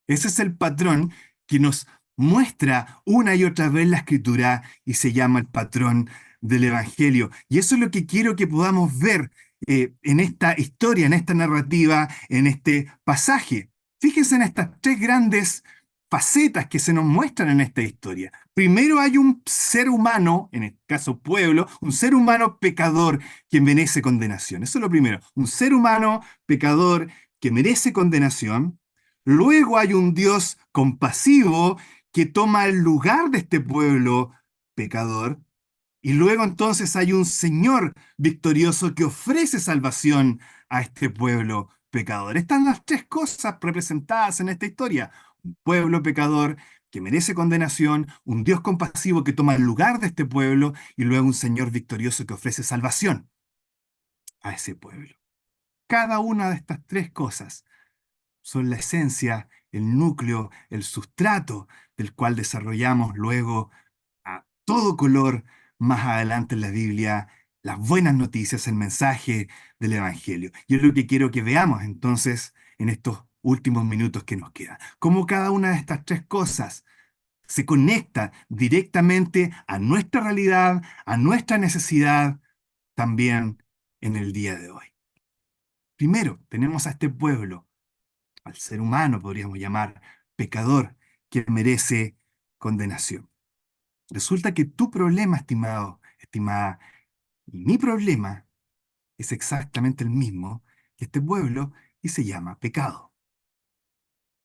Ese es el patrón que nos muestra una y otra vez la Escritura y se llama el patrón del Evangelio. Y eso es lo que quiero que podamos ver en esta historia, en esta narrativa, en este pasaje. Fíjense en estas tres grandes facetas que se nos muestran en esta historia. Primero hay un ser humano, en este caso pueblo, un ser humano pecador que merece condenación. Eso es lo primero. Un ser humano pecador que merece condenación. Luego hay un Dios compasivo que toma el lugar de este pueblo pecador. Y luego entonces hay un Señor victorioso que ofrece salvación a este pueblo pecador. Están las tres cosas representadas en esta historia. Un pueblo pecador que merece condenación, un Dios compasivo que toma el lugar de este pueblo y luego un Señor victorioso que ofrece salvación a ese pueblo. Cada una de estas tres cosas son la esencia, el núcleo, el sustrato del cual desarrollamos luego a todo color más adelante en la Biblia las buenas noticias, el mensaje del Evangelio. Y es lo que quiero que veamos entonces en estos últimos minutos que nos quedan. Cómo cada una de estas tres cosas se conecta directamente a nuestra realidad, a nuestra necesidad, también en el día de hoy. Primero, tenemos a este pueblo, al ser humano, podríamos llamar, pecador, que merece condenación. Resulta que tu problema, estimado, estimada, y mi problema es exactamente el mismo que este pueblo y se llama pecado.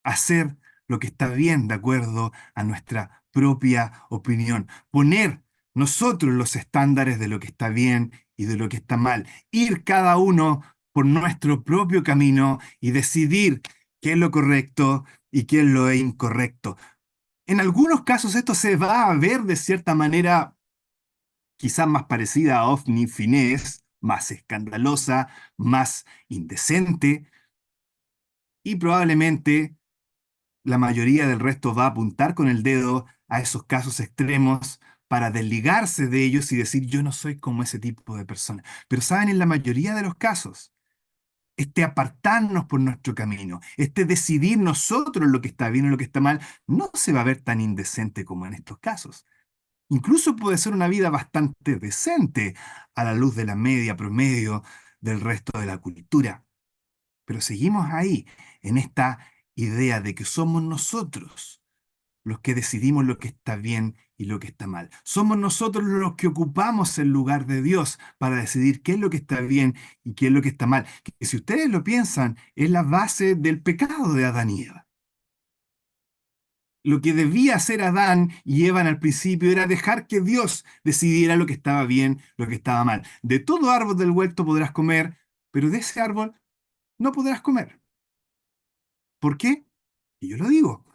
Hacer lo que está bien de acuerdo a nuestra propia opinión. Poner nosotros los estándares de lo que está bien y de lo que está mal. Ir cada uno por nuestro propio camino y decidir qué es lo correcto y qué es lo incorrecto. En algunos casos esto se va a ver de cierta manera quizás más parecida a Ofni Finés, más escandalosa, más indecente, y probablemente la mayoría del resto va a apuntar con el dedo a esos casos extremos para desligarse de ellos y decir, yo no soy como ese tipo de persona. Pero saben, en la mayoría de los casos, este apartarnos por nuestro camino, este decidir nosotros lo que está bien y lo que está mal, no se va a ver tan indecente como en estos casos. Incluso puede ser una vida bastante decente a la luz de la media promedio del resto de la cultura. Pero seguimos ahí, en esta idea de que somos nosotros los que decidimos lo que está bien y lo que está mal. Somos nosotros los que ocupamos el lugar de Dios para decidir qué es lo que está bien y qué es lo que está mal. Que si ustedes lo piensan, es la base del pecado de Adán y Eva. Lo que debía hacer Adán y Eva al principio era dejar que Dios decidiera lo que estaba bien, lo que estaba mal. De todo árbol del huerto podrás comer, pero de ese árbol no podrás comer. ¿Por qué? Y yo lo digo.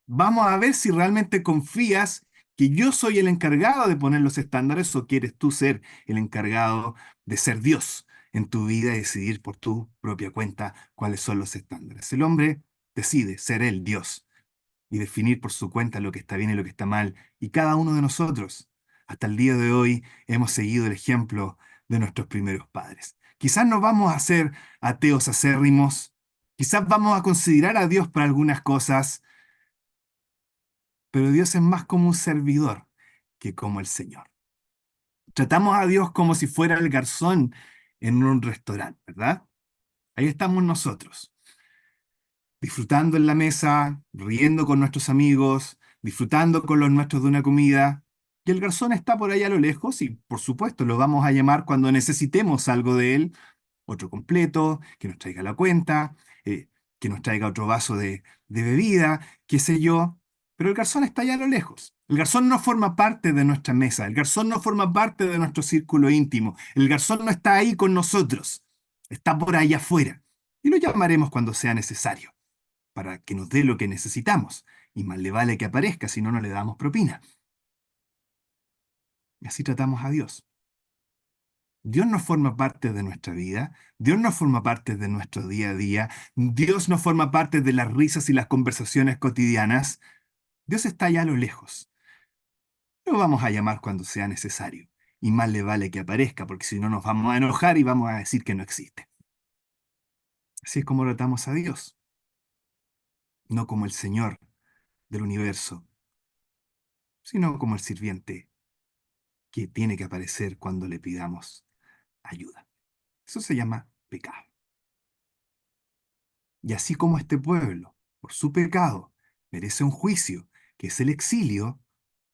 Vamos a ver si realmente confías que yo soy el encargado de poner los estándares o quieres tú ser el encargado de ser Dios en tu vida y decidir por tu propia cuenta cuáles son los estándares. El hombre decide ser él Dios y definir por su cuenta lo que está bien y lo que está mal. Y cada uno de nosotros, hasta el día de hoy, hemos seguido el ejemplo de nuestros primeros padres. Quizás no vamos a ser ateos acérrimos, quizás vamos a considerar a Dios para algunas cosas, pero Dios es más como un servidor que como el Señor. Tratamos a Dios como si fuera el garzón en un restaurante, ¿verdad? Ahí estamos nosotros, disfrutando en la mesa, riendo con nuestros amigos, disfrutando con los nuestros de una comida, y el garzón está por ahí a lo lejos y, por supuesto, lo vamos a llamar cuando necesitemos algo de él, otro completo, que nos traiga la cuenta, que nos traiga otro vaso de bebida, qué sé yo. Pero el garzón está allá a lo lejos. El garzón no forma parte de nuestra mesa, el garzón no forma parte de nuestro círculo íntimo, el garzón no está ahí con nosotros, está por ahí afuera. Y lo llamaremos cuando sea necesario, para que nos dé lo que necesitamos. Y más le vale que aparezca, si no, no le damos propina. Y así tratamos a Dios. Dios no forma parte de nuestra vida, Dios no forma parte de nuestro día a día, Dios no forma parte de las risas y las conversaciones cotidianas. Dios está allá a lo lejos. Lo vamos a llamar cuando sea necesario. Y más le vale que aparezca, porque si no nos vamos a enojar y vamos a decir que no existe. Así es como tratamos a Dios, no como el Señor del universo, sino como el sirviente que tiene que aparecer cuando le pidamos ayuda. Eso se llama pecado. Y así como este pueblo, por su pecado, merece un juicio, que es el exilio,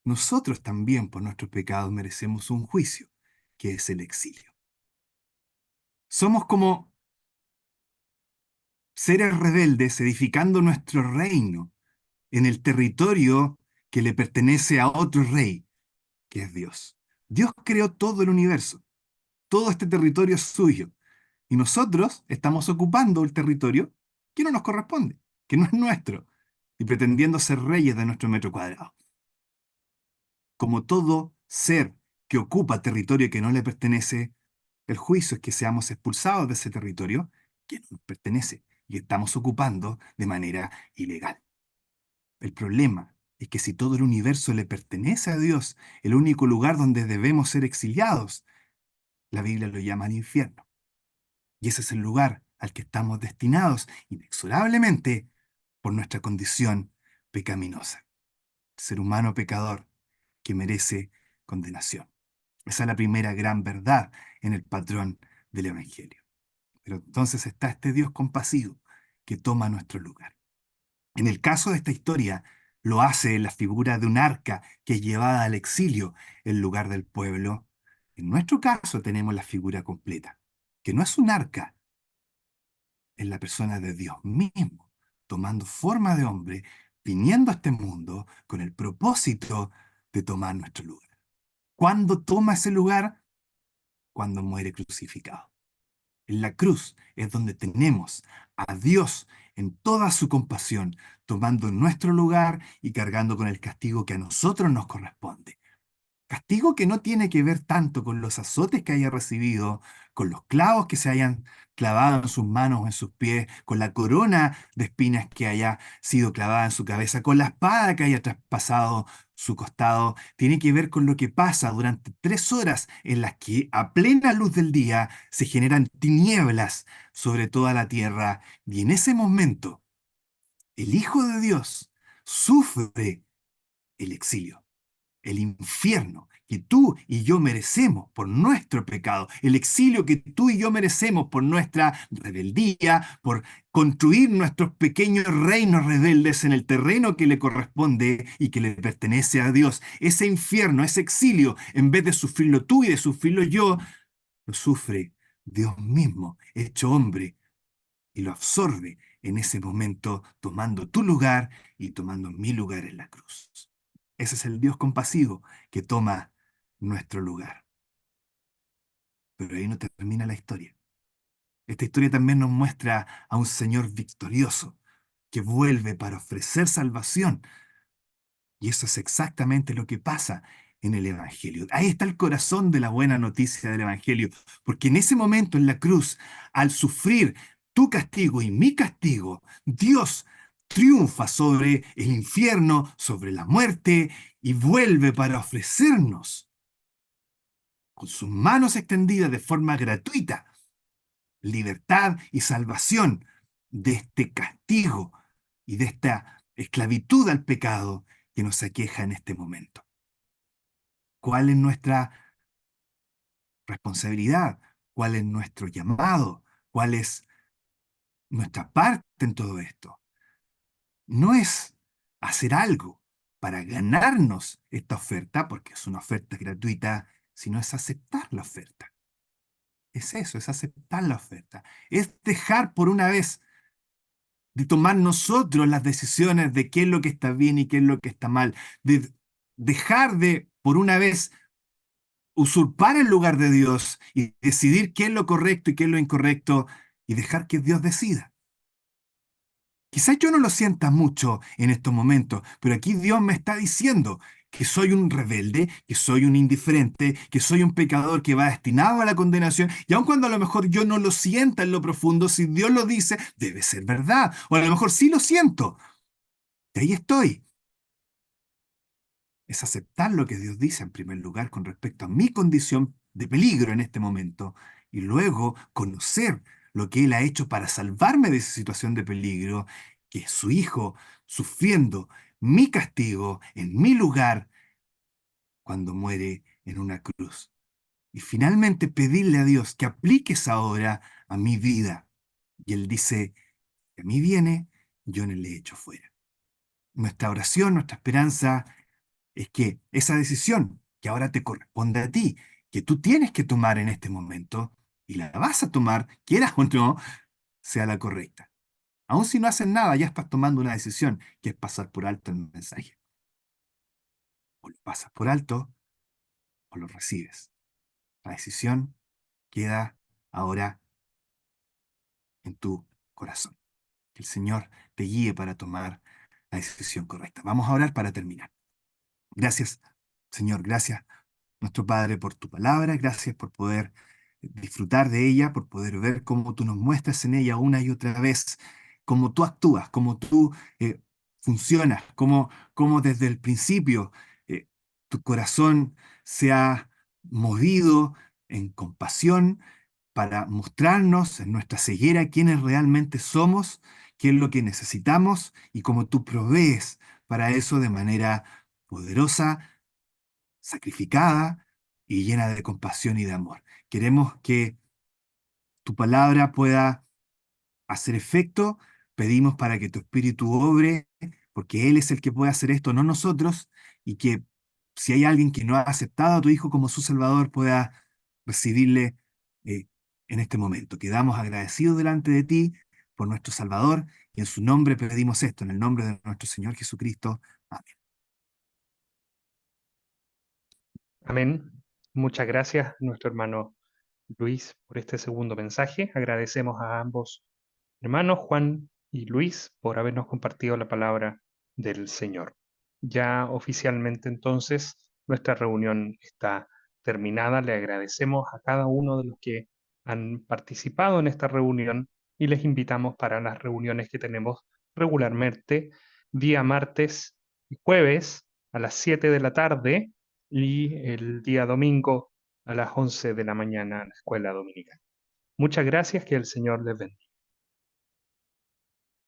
nosotros también por nuestros pecados merecemos un juicio, que es el exilio. Somos como seres rebeldes edificando nuestro reino en el territorio que le pertenece a otro rey, que es Dios. Dios creó todo el universo, todo este territorio es suyo, y nosotros estamos ocupando el territorio que no nos corresponde, que no es nuestro, y pretendiendo ser reyes de nuestro metro cuadrado. Como todo ser que ocupa territorio que no le pertenece, el juicio es que seamos expulsados de ese territorio que no nos pertenece y estamos ocupando de manera ilegal. El problema es que si todo el universo le pertenece a Dios, el único lugar donde debemos ser exiliados, la Biblia lo llama el infierno. Y ese es el lugar al que estamos destinados inexorablemente por nuestra condición pecaminosa. Ser humano pecador que merece condenación. Esa es la primera gran verdad en el patrón del Evangelio. Pero entonces está este Dios compasivo que toma nuestro lugar. En el caso de esta historia, lo hace en la figura de un arca que es llevada al exilio en lugar del pueblo. En nuestro caso tenemos la figura completa, que no es un arca, es la persona de Dios mismo, tomando forma de hombre, viniendo a este mundo con el propósito de tomar nuestro lugar. ¿Cuándo toma ese lugar? Cuando muere crucificado. En la cruz es donde tenemos a Dios en toda su compasión, tomando nuestro lugar y cargando con el castigo que a nosotros nos corresponde. Castigo que no tiene que ver tanto con los azotes que haya recibido, con los clavos que se hayan clavado en sus manos o en sus pies, con la corona de espinas que haya sido clavada en su cabeza, con la espada que haya traspasado su costado. Tiene que ver con lo que pasa durante 3 horas en las que a plena luz del día se generan tinieblas sobre toda la tierra. Y en ese momento, el Hijo de Dios sufre el exilio, el infierno que tú y yo merecemos por nuestro pecado, el exilio que tú y yo merecemos por nuestra rebeldía, por construir nuestros pequeños reinos rebeldes en el terreno que le corresponde y que le pertenece a Dios. Ese infierno, ese exilio, en vez de sufrirlo tú y de sufrirlo yo, lo sufre Dios mismo, hecho hombre, y lo absorbe en ese momento, tomando tu lugar y tomando mi lugar en la cruz. Ese es el Dios compasivo que toma nuestro lugar. Pero ahí no termina la historia. Esta historia también nos muestra a un Señor victorioso que vuelve para ofrecer salvación. Y eso es exactamente lo que pasa en el Evangelio. Ahí está el corazón de la buena noticia del Evangelio, porque en ese momento en la cruz, al sufrir tu castigo y mi castigo, Dios triunfa sobre el infierno, sobre la muerte, y vuelve para ofrecernos con sus manos extendidas de forma gratuita libertad y salvación de este castigo y de esta esclavitud al pecado que nos aqueja en este momento. ¿Cuál es nuestra responsabilidad? ¿Cuál es nuestro llamado? ¿Cuál es nuestra parte en todo esto? No es hacer algo para ganarnos esta oferta, porque es una oferta gratuita, sino es aceptar la oferta. Es eso, es aceptar la oferta. Es dejar por una vez de tomar nosotros las decisiones de qué es lo que está bien y qué es lo que está mal, de dejar de, por una vez, usurpar el lugar de Dios y decidir qué es lo correcto y qué es lo incorrecto y dejar que Dios decida. Quizás yo no lo sienta mucho en estos momentos, pero aquí Dios me está diciendo que soy un rebelde, que soy un indiferente, que soy un pecador que va destinado a la condenación, y aun cuando a lo mejor yo no lo sienta en lo profundo, si Dios lo dice, debe ser verdad, o a lo mejor sí lo siento, y ahí estoy. Es aceptar lo que Dios dice en primer lugar con respecto a mi condición de peligro en este momento, y luego conocer lo que Él ha hecho para salvarme de esa situación de peligro, que es su Hijo sufriendo mi castigo en mi lugar cuando muere en una cruz. Y finalmente pedirle a Dios que aplique esa obra a mi vida. Y Él dice, que a mí viene, yo no le echo fuera. Nuestra oración, nuestra esperanza es que esa decisión que ahora te corresponde a ti, que tú tienes que tomar en este momento, y la vas a tomar, quieras o no, sea la correcta. Aun si no haces nada, ya estás tomando una decisión, que es pasar por alto el mensaje. O lo pasas por alto o lo recibes. La decisión queda ahora en tu corazón. Que el Señor te guíe para tomar la decisión correcta. Vamos a orar para terminar. Gracias, Señor, gracias nuestro Padre, por tu palabra. Gracias por poder disfrutar de ella, por poder ver cómo tú nos muestras en ella una y otra vez, cómo tú actúas, cómo tú funcionas, cómo desde el principio tu corazón se ha movido en compasión para mostrarnos en nuestra ceguera quiénes realmente somos, qué es lo que necesitamos y cómo tú provees para eso de manera poderosa, sacrificada y llena de compasión y de amor. Queremos que tu palabra pueda hacer efecto. Pedimos para que tu espíritu obre, porque Él es el que puede hacer esto, no nosotros, y que si hay alguien que no ha aceptado a tu Hijo como su Salvador, pueda recibirle en este momento. Quedamos agradecidos delante de ti por nuestro Salvador, y en su nombre pedimos esto, en el nombre de nuestro Señor Jesucristo. Amén. Amén. Muchas gracias, nuestro hermano Luis, por este segundo mensaje. Agradecemos a ambos hermanos, Juan y Luis, por habernos compartido la palabra del Señor. Ya oficialmente entonces nuestra reunión está terminada. Le agradecemos a cada uno de los que han participado en esta reunión y les invitamos para las reuniones que tenemos regularmente día martes y jueves a las 7 de la tarde y el día domingo a las 11 de la mañana en la escuela dominical. Muchas gracias, que el Señor les bendiga.